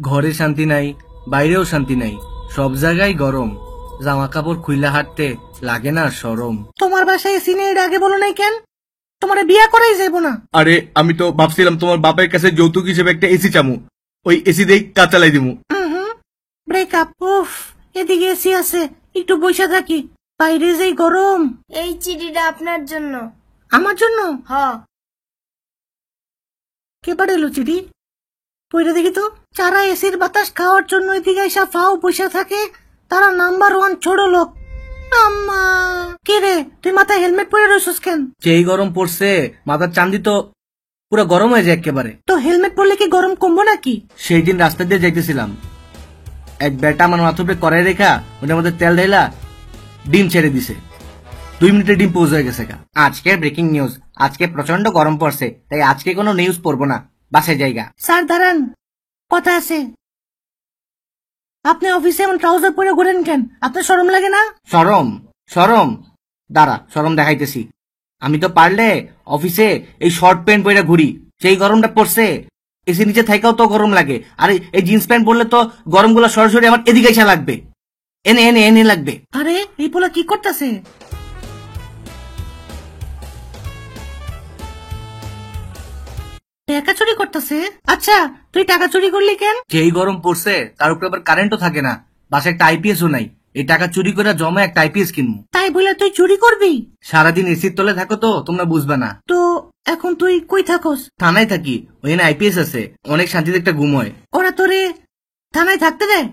ঘরে শান্তি নাই, বাইরেও শান্তি নাই, সব জায়গায় গরম। জামা কাপড় খুইলা হাঁটতে লাগে না শরম। তোমার বাসায় এসি নেই, এর আগে বলো নাই কেন? তোমার বিয়া করাই যাইবো না। আরে আমি তো ভাবছিলাম তোমার বাপের কাছে যৌতুক হিসেবে একটা এসি চামু, ওই এসি দিয়ে কাজ চালাই দিমু। ব্রেকআপ। উফ, এদিকে এসি আছে, একটু বসে থাকি, বাইরে যাই গরম। এই চিঠিটা আপনার জন্য। আমার জন্য? হ। কে পাঠালো চিঠি? পয়রা দেখি তো। যারা এসির বাতাস খাওয়ার জন্য এদিকে এসে ফাও বসে থাকে তারা নাম্বার 1 ছোট লোক। আম্মা, কে রে তুই মাথায় হেলমেট পরে রইছস কেন? যেই গরম পড়ছে মাথার চান্দি তো পুরো গরম হয়ে যায় একেবারে। তো হেলমেট পরলে কি গরম কমবো নাকি? সেই দিন রাস্তা দিয়ে যাইতেছিলাম, এক বেটা আমার মাথার উপরে কড়াই রেখা ওটার মধ্যে তেল ঢেলা ডিম ছেড়ে দিছে। 2 মিনিটে ডিম পৌঁছে হয়ে গেছে। আজকের ব্রেকিং নিউজ, আজকে প্রচন্ড গরম পড়ছে, তাই আজকে কোনো নিউজ পড়বো না, বাসায় জায়গা। স্যার দাঁড়ান, কথা আছে। আপনি অফিসে এমন ট্রাউজার পরে ঘোরেন কেন? আপনার শরম লাগে না? শরম? শরম? দাঁড়া শরম দেখাইতেছি। আমি তো পারলে অফিসে এই শর্ট প্যান্ট পরে ঘুরি, যেই গরমটা পড়ছে এসি নিচে থাকাও তো গরম লাগে, আর এই জিন্স প্যান্ট পরলে তো গরম গুলো সরাসরি আমার এদিকে এসে লাগবে, এনে এনে এনে লাগবে। আরে এই পোলা কি করতেছে? টাকা চুরি করতেছে? আচ্ছা তুই টাকা চুরি করলি কেন? যেই গরম পড়ছে তার উপরে আবার কারেন্টও থাকে না, বাসায় একটা আইপিএসও নাই, এই টাকা চুরি করে জমা একটা আইপিএস কিনবো। তাই বলে তুই চুরি করবি? সারাদিন এসির তলে থাকো তো তোমরা বুঝবে না। তো এখন তুই কই থাকোস? থানায় থাকি, ওখানে আইপিএস আছে, অনেক শান্তিতে একটা ঘুম হয়। ওরা তোরে থানায় থাকতে দেয়?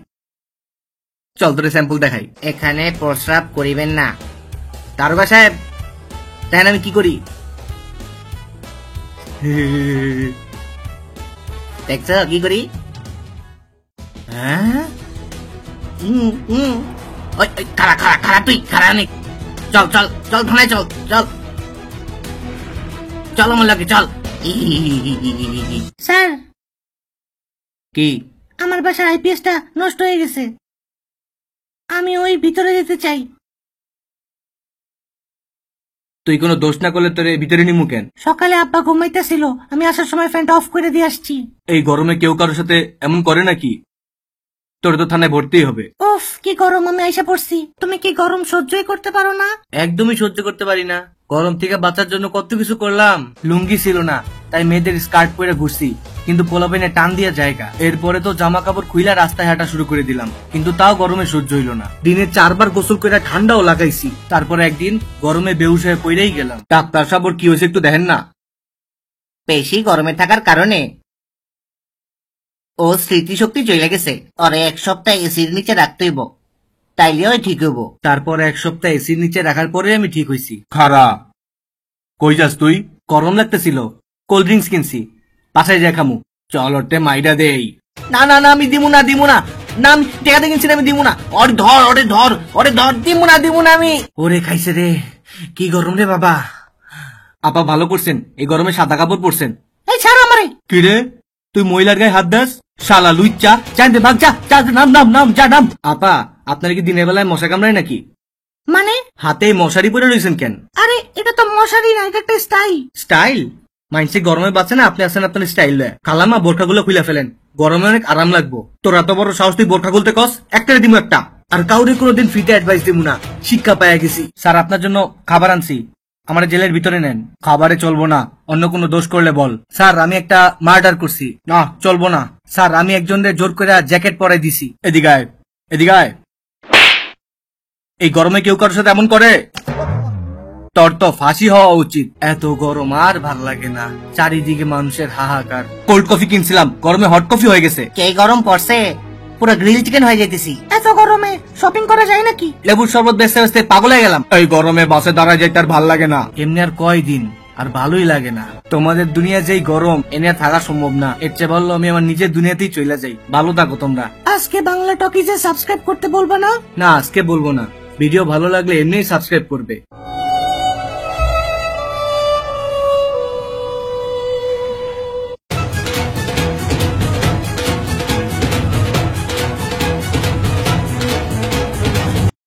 চল তোরে স্যাম্পল দেখাই। এখানে প্রস্রাব করিবেন না। দারোগা সাহেব, তাই আমি কি করি দেখছ কি করি? হ্যাঁ, খারা খারা খারা, তুই খারা নেই। চল চল চল থানায়, চল চল চল আমার লাগে, চল। স্যার, কি? আমার বাসার আইপিএসটা নষ্ট হয়ে গেছে, আমি ওই ভিতরে যেতে চাই। তুই কোনো দোষ না করলে তোরে ভিতরে নিমু কেন? সকালে আব্বা ঘুমাইতেছিল, আমি আসার সময় ফ্যানটা অফ করে দিয়ে আসছি। এই গরমে কেউ কারোর সাথে এমন করে নাকি? তোরে তো থানায় ভর্তি হবে। উফ, কি গরম, আমি আইসা পড়ছি। তুমি কি গরম সহ্যই করতে পারো না? একদমই সহ্য করতে পারি না। গরম থেকে বাঁচার জন্য কত কিছু করলাম, লুঙ্গি ছিল না তাই মেয়েদের স্কার্ট পরে ঘুরছি, কিন্তু পোলাপেনে টান দিয়া জায়গা। এরপরে তো জামা কাপড় খুইলা রাস্তায় হাঁটা শুরু করে দিলাম, কিন্তু তাও গরমে সহ্য হইল না। দিনে 4 বার গোসল করে ঠান্ডাও লাগাইছি, তারপরে একদিন গরমে বেহুশ হয়ে পড়েই গেলাম। ডাক্তার সাহেব ওর কি হয়েছে একটু দেখেন না। বেশি গরমে থাকার কারণে ও স্মৃতিশক্তি চলে গেছে, ওরে 1 সপ্তাহ এসির নিচে রাখতে হইব, তাইলে ওই ঠিক হইব। তারপর 1 সপ্তাহ এসির নিচে রাখার পরে আমি ঠিক হইছি। খারা, কই যাস তুই? গরম লাগতেছিল, কোল্ড ড্রিঙ্কস কিনছি, বাসায় যা খামু। চল ওরতে মাইডা দেই। না না না, আমি দিমু না দিমু না, না আমি টেকাতে কিনছি না, আমি দিমু না। ওরে ধর, ওরে ধর, ওরে ধর, দিমু না দিমু না আমি। ওরে খাইছে রে, কি গরম রে বাবা। আপা ভালো করছেন, এই গরমে সাদা কাপড় পরছেন। এই ছাড় আমারে। কি রে, তুই মহিলার গায়ে হাত দাস? শালা লুইচ্চা, জানতে ভাগ, যা যা, নাম নাম নাম, যা নাম। আপা আপনার কি দিনের বেলায় মশা কামড়ায় নাকি? মানে? হাতে মশারি পরে রয়েছেন কেন? আরে এটা তো মশারি না, এটা একটা স্টাইল। স্টাইল? মাইন্সে গরমে বাঁচে না, আপনি আছেন আপনার স্টাইল লয়। খালামা বোরখাগুলো খুলে ফেলেন, গরমে অনেক আরাম লাগবো। তোর এত বড় সাহস, তুই বোরখা খুলতে কস? একটারে দিমু একটা, আর কাউরে কোনোদিন ফ্রিতে অ্যাডভাইস দিমু না, শিক্ষা পাইয়া গেছি। স্যার আপনার জন্য খাবার আনছি, আমার জেলের ভিতরে নেন। খাবারে চলবো না, অন্য কোনো দোষ করলে বল। স্যার আমি একটা মার্ডার করছি। না চলবো না। স্যার আমি একজনের জোর করে জ্যাকেট পরাই দিছি। এদিকে আয়, এদিকে আয়। এই গরমে কেউ কারোর সাথে এমন করে? তোর তো ফাঁসি হওয়া উচিত। এত গরম আর ভাল লাগে না, চারিদিকে মানুষের হাহাকার। কোল্ড কফি কিনছিলাম, গরমে হট কফি হয়ে গেছে। কে গরম পড়ছে, পুরো গ্রিল চিকেন হয়ে যেতেছি। এত গরমে শপিং করা যায় নাকি? লেবুর শরবত বেচতে বেচতে পাগল হয়ে গেলাম। এই গরমে বাসে দাঁড়ায় যাইতে আর ভাল লাগে না। এমনি আর কয়দিন, আর ভালোই লাগে না। তোমাদের দুনিয়া যেই গরম, এনে আর থাকা সম্ভব না। এর চেয়ে ভালো আমি আমার নিজের দুনিয়াতেই চলে যাই। ভালো থাকো তোমরা। আজকে বাংলা টকিজে সাবস্ক্রাইব করতে বলবা না? না আজকে বলবো না, ভিডিও ভালো লাগলে এমনিই সাবস্ক্রাইব করবে।